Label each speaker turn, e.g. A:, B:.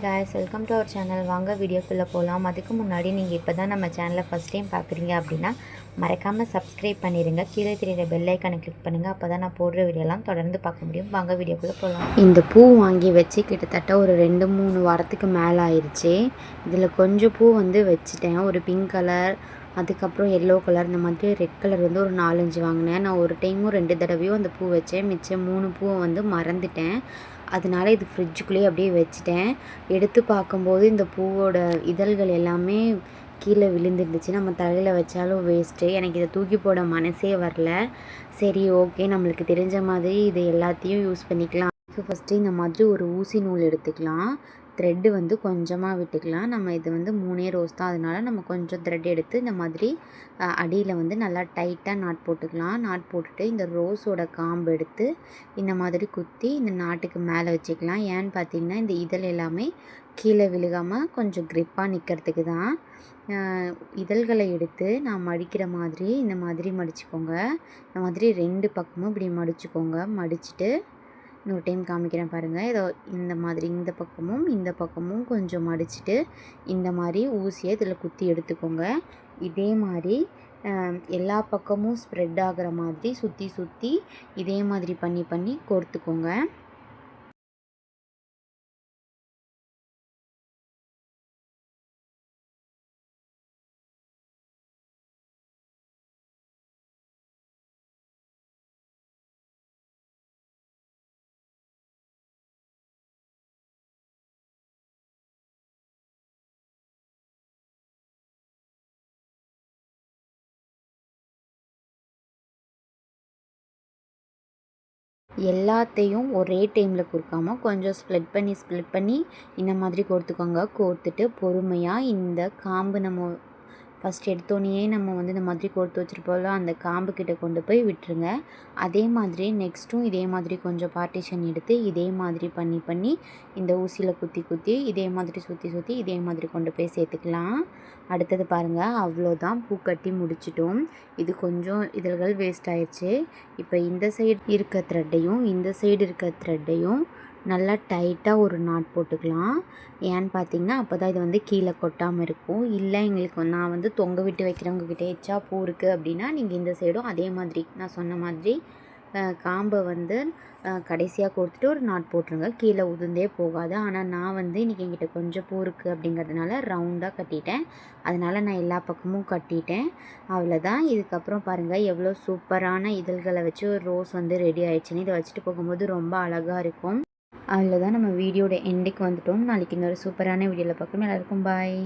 A: guys, welcome to our channel. வாங்க வீடியோக்குள்ளே போகலாம். அதுக்கு முன்னாடி நீங்கள் இப்போ தான் நம்ம சேனலை ஃபஸ்ட் டைம் பார்க்குறீங்க அப்படின்னா மறக்காமல் சப்ஸ்கிரைப் பண்ணிடுங்க. கீழே தெரியுற பெல் ஐக்கானை கிளிக் பண்ணுங்கள். அப்போ தான் நான் போடுற வீடியோலாம் தொடர்ந்து பார்க்க முடியும். வாங்க வீடியோக்குள்ளே போகலாம். இந்த பூ வாங்கி வச்சு கிட்டத்தட்ட ஒரு 2-3 வாரத்துக்கு மேலே ஆயிடுச்சு. இதில் கொஞ்சம் பூ வந்து வச்சுட்டேன். ஒரு பிங்க் கலர், அதுக்கப்புறம் எல்லோ கலர், இந்த மாதிரி ரெட் கலர் வந்து ஒரு 4-5 வாங்கினேன். நான் ஒரு டைமும் 2 தடவையும் அந்த பூ வச்சேன். மிச்சம் 3 பூவை வந்து மறந்துட்டேன். அதனால இது ஃப்ரிட்ஜுக்குள்ளேயே அப்படியே வச்சுட்டேன். எடுத்து பார்க்கும்போது இந்த பூவோட இதழ்கள் எல்லாமே கீழே விழுந்துருந்துச்சு. நம்ம தலையில் வச்சாலும் வேஸ்ட்டு. எனக்கு இதை தூக்கி போட மனசே வரல. சரி, ஓகே, நம்மளுக்கு தெரிஞ்ச மாதிரி இது எல்லாத்தையும் யூஸ் பண்ணிக்கலாம். ஃபஸ்ட்டு இந்த மாதிரி ஒரு ஊசி நூல் எடுத்துக்கலாம். த்ரெட்டு வந்து கொஞ்சமாக விட்டுக்கலாம். நம்ம இது வந்து 3 ரோஸ் தான், அதனால நம்ம கொஞ்சம் த்ரெட் எடுத்து இந்த மாதிரி அடியில் வந்து நல்லா டைட்டாக நாட் போட்டுக்கலாம். நாட் போட்டுட்டு இந்த ரோஸோட காம்பு எடுத்து இந்த மாதிரி குத்தி இந்த நாட்டுக்கு மேலே வச்சுக்கலாம். ஏன்னு பார்த்தீங்கன்னா இந்த இதழ் எல்லாமே கீழே விழுகாமல் கொஞ்சம் க்ரிப்பாக நிற்கிறதுக்கு தான். இதழ்களை எடுத்து நான் மடிக்கிற மாதிரி இந்த மாதிரி மடிச்சுக்கோங்க. இந்த மாதிரி 2 பக்கமும் இப்படி மடிச்சுக்கோங்க. மடிச்சுட்டு இன்னொரு டைம் காமிக்கிறேன் பாருங்கள். இதோ இந்த மாதிரி இந்த பக்கமும் கொஞ்சம் மடிச்சுட்டு இந்த மாதிரி ஊசியை இதில் குத்தி எடுத்துக்கோங்க. இதே மாதிரி எல்லா பக்கமும் ஸ்ப்ரெட் ஆகிற மாதிரி சுற்றி இதே மாதிரி பண்ணி கோர்த்துக்கோங்க. எல்லாத்தையும் ஒரே டைமில் கொடுக்காமல் கொஞ்சம் ஸ்ப்ளிட் பண்ணி இந்த மாதிரி கோர்த்துக்கோங்க. கோர்த்துட்டு பொறுமையாக இந்த காம்பு நம்ம ஃபஸ்ட் எடுத்தோடனே நம்ம வந்து இந்த மாதிரி கோர்த்து வச்சுருப்போம்ல, அந்த காம்பு கிட்ட கொண்டு போய் விட்டுருங்க. அதே மாதிரி நெக்ஸ்ட்டும் இதே மாதிரி கொஞ்சம் பார்ட்டிஷன் எடுத்து இதே மாதிரி பண்ணி இந்த ஊசியில் குத்தி இதே மாதிரி சுற்றி இதே மாதிரி கொண்டு போய் சேர்த்துக்கலாம். அடுத்தது பாருங்கள், அவ்வளோதான், பூ கட்டி முடிச்சிட்டோம். இது கொஞ்சம் இதழ்கள் வேஸ்ட் ஆயிடுச்சு. இப்போ இந்த சைடு இருக்க த்ரெட்டையும் இந்த சைடு இருக்க த்ரெட்டையும் நல்லா டைட்டாக ஒரு நாட் போட்டுக்கலாம். ஏன்னு பார்த்தீங்கன்னா அப்போ தான் இது வந்து கீழே கொட்டாமல் இருக்கும். இல்லை எங்களுக்கு நான் வந்து தொங்க விட்டு வைக்கிறவங்கக்கிட்ட எச்சா பூ இருக்குது அப்படின்னா நீங்கள் இந்த சைடும் அதே மாதிரி நான் சொன்ன மாதிரி காம்பை வந்து கடைசியாக கொடுத்துட்டு ஒரு நாட் போட்டுருங்க. கீழே உதிர்ந்தே போகாது. ஆனால் நான் வந்து இன்றைக்கி என்கிட்ட கொஞ்சம் பூ இருக்குது அப்படிங்கிறதுனால ரவுண்டாக கட்டிட்டேன். அதனால் நான் எல்லா பக்கமும் கட்டிட்டேன். அவ்வளோதான். இதுக்கப்புறம் பாருங்கள் எவ்வளோ சூப்பரான இதழ்களை வச்சு ஒரு ரோஸ் வந்து ரெடி ஆயிடுச்சுன்னு. இதை வச்சுட்டு போகும்போது ரொம்ப அழகாக இருக்கும். அவ்வளோதான், நம்ம வீடியோட எண்டுக்கு வந்துட்டோம். நாளைக்கு இன்னொரு சூப்பரான வீடியோவில் பார்க்கணும். எல்லாருக்கும் பாய்.